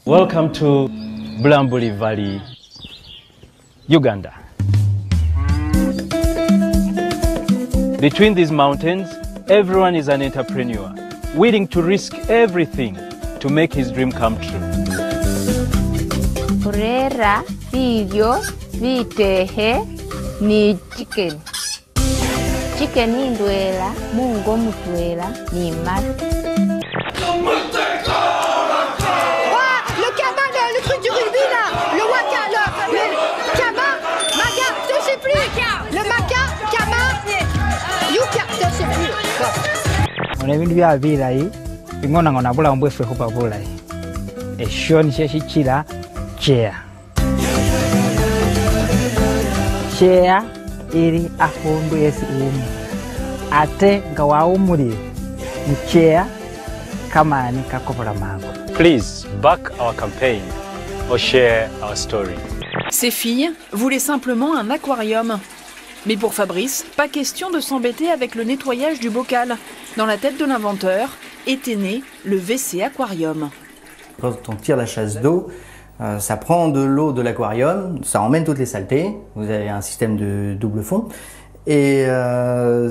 Welcome to Bulambuli Valley, Uganda. Between these mountains, everyone is an entrepreneur, willing to risk everything to make his dream come true. Orera, video, vitehe, ni chicken. Chicken ni ndwela, mungo mutwela, ni mat. Le cabin, le truc du rugby là, le waka, le cabin, maga, je sais plus. Le maca, cabin, yuka, je sais plus. On a vu à Vilaï, puis on a un peu fait au Boulaï. Et Sean Cheshira, Chia. Chia, iri afundu esimu. Ate gawaumuri, Chia, kamani kakopora mango. Please back our campaign or share our story. Ces filles voulaient simplement un aquarium. Mais pour Fabrice, pas question de s'embêter avec le nettoyage du bocal. Dans la tête de l'inventeur était né le WC Aquarium. Quand on tire la chasse d'eau, ça prend de l'eau de l'aquarium, ça emmène toutes les saletés. Vous avez un système de double fond et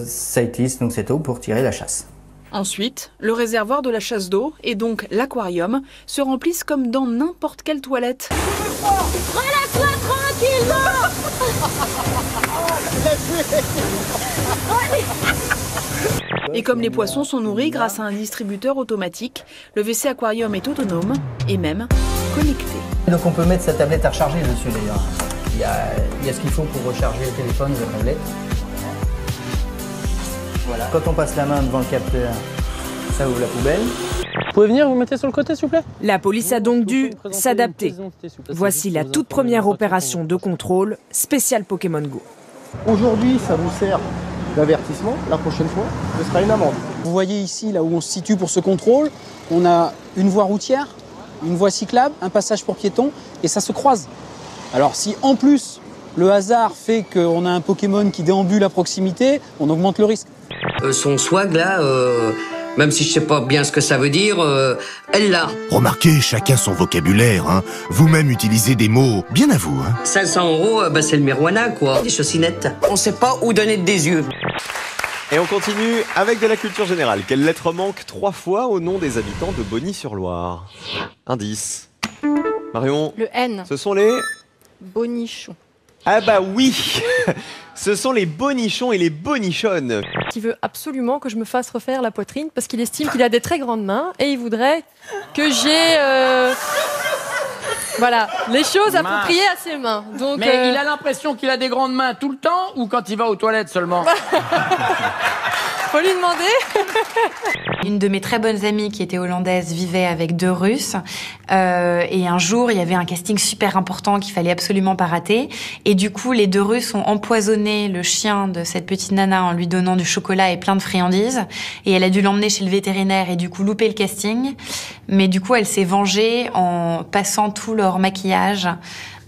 ça utilise donc cette eau pour tirer la chasse. Ensuite, le réservoir de la chasse d'eau et donc l'aquarium se remplissent comme dans n'importe quelle toilette. Relâche-la tranquillement. Et comme les poissons sont nourris grâce à un distributeur automatique, le WC Aquarium est autonome et même connecté. Donc on peut mettre sa tablette à recharger dessus d'ailleurs. Il y a ce qu'il faut pour recharger le téléphone, la tablette. Voilà. Quand on passe la main devant le capteur, ça ouvre la poubelle. Vous pouvez venir vous mettez sur le côté s'il vous plaît? La police a donc dû s'adapter. Voici la toute première opération de contrôle spéciale Pokémon Go. Aujourd'hui, ça vous sert d'avertissement. La prochaine fois, ce sera une amende. Vous voyez ici, là où on se situe pour ce contrôle, on a une voie routière, une voie cyclable, un passage pour piétons, et ça se croise. Alors si en plus, le hasard fait qu'on a un Pokémon qui déambule à proximité, on augmente le risque. Son swag là, même si je sais pas bien ce que ça veut dire, elle l'a. Remarquez, chacun son vocabulaire, hein. Vous-même utilisez des mots bien à vous, hein. 500 €, c'est le Merwana quoi. Des chaussettes. On sait pas où donner des yeux. Et on continue avec de la culture générale. Quelle lettre manque 3 fois au nom des habitants de Bonny-sur-Loire? Indice. Marion. Le N. Ce sont les... Bonichon. Ah bah oui. Ce sont les bonichons et les bonichonnes. Qui veut absolument que je me fasse refaire la poitrine parce qu'il estime qu'il a des très grandes mains et il voudrait que j'ai voilà, les choses appropriées à ses mains. Donc, mais il a l'impression qu'il a des grandes mains tout le temps ou quand il va aux toilettes seulement? Faut lui demander. Une de mes très bonnes amies qui était hollandaise vivait avec 2 Russes et un jour il y avait un casting super important qu'il fallait absolument pas rater et du coup les 2 Russes ont empoisonné le chien de cette petite nana en lui donnant du chocolat et plein de friandises et elle a dû l'emmener chez le vétérinaire et du coup louper le casting, mais du coup elle s'est vengée en passant tout leur maquillage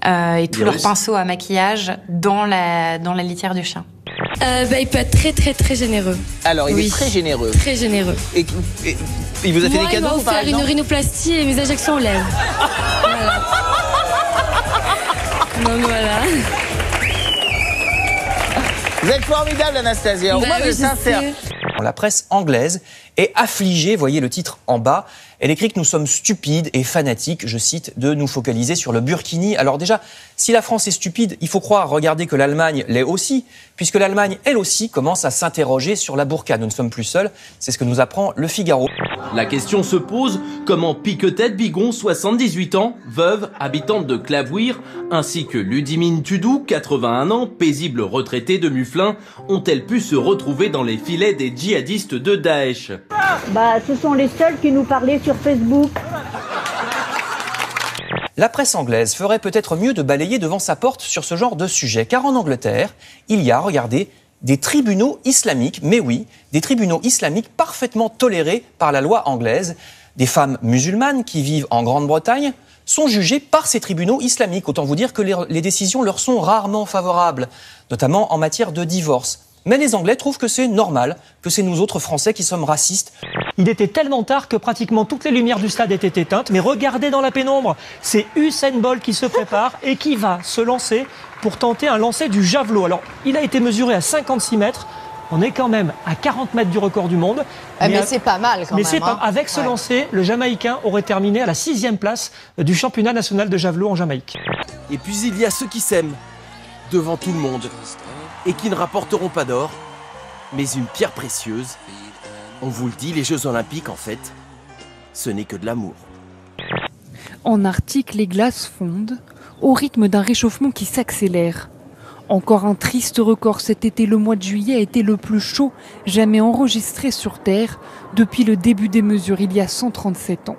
et tout leur pinceau à maquillage dans la litière du chien. Il peut être très généreux. Alors, il est très généreux. Très généreux. Et il vous a fait des cadeaux, il m'a offert une rhinoplastie et mes injections aux lèvres. Voilà. Donc voilà. Vous êtes formidable, Anastasia. Au moins, vous êtes sincère. La presse anglaise est affligée, voyez le titre en bas. Elle écrit que nous sommes stupides et fanatiques, je cite, de nous focaliser sur le burkini. Alors déjà, si la France est stupide, il faut croire, regardez que l'Allemagne l'est aussi, puisque l'Allemagne, elle aussi, commence à s'interroger sur la burqa. Nous ne sommes plus seuls, c'est ce que nous apprend Le Figaro. La question se pose, comment Piquetette Bigon, 78 ans, veuve, habitante de Clavouir, ainsi que Ludimine Tudou, 81 ans, paisible retraitée de Muflin, ont-elles pu se retrouver dans les filets des djihadistes de Daesh? Ce sont les seuls qui nous parlaient sur Facebook. La presse anglaise ferait peut-être mieux de balayer devant sa porte sur ce genre de sujet, car en Angleterre, il y a, regardez, des tribunaux islamiques, mais oui, des tribunaux islamiques parfaitement tolérés par la loi anglaise. Des femmes musulmanes qui vivent en Grande-Bretagne sont jugées par ces tribunaux islamiques. Autant vous dire que les décisions leur sont rarement favorables, notamment en matière de divorce. Mais les Anglais trouvent que c'est normal, que c'est nous autres Français qui sommes racistes. Il était tellement tard que pratiquement toutes les lumières du stade étaient éteintes. Mais regardez dans la pénombre, c'est Usain Bolt qui se prépare et qui va se lancer pour tenter un lancer du javelot. Alors, il a été mesuré à 56 mètres. On est quand même à 40 mètres du record du monde. Mais c'est pas mal quand même. Avec ce lancer, le Jamaïcain aurait terminé à la 6e place du championnat national de javelot en Jamaïque. Et puis il y a ceux qui s'aiment, devant tout le monde, et qui ne rapporteront pas d'or, mais une pierre précieuse. On vous le dit, les Jeux Olympiques, en fait, ce n'est que de l'amour. En Arctique, les glaces fondent, au rythme d'un réchauffement qui s'accélère. Encore un triste record cet été, le mois de juillet a été le plus chaud jamais enregistré sur Terre depuis le début des mesures il y a 137 ans.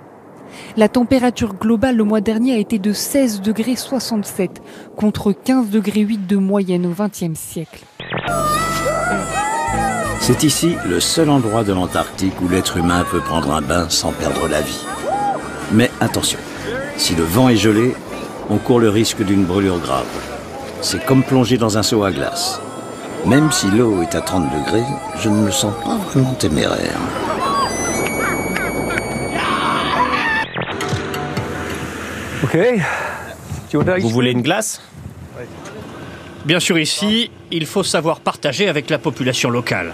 La température globale le mois dernier a été de 16,67 degrés contre 15,8 degrés de moyenne au XXe siècle. C'est ici le seul endroit de l'Antarctique où l'être humain peut prendre un bain sans perdre la vie. Mais attention, si le vent est gelé, on court le risque d'une brûlure grave. C'est comme plonger dans un seau à glace. Même si l'eau est à 30 degrés, je ne me sens pas vraiment téméraire. Ok. Vous voulez une glace? Bien sûr, ici, il faut savoir partager avec la population locale.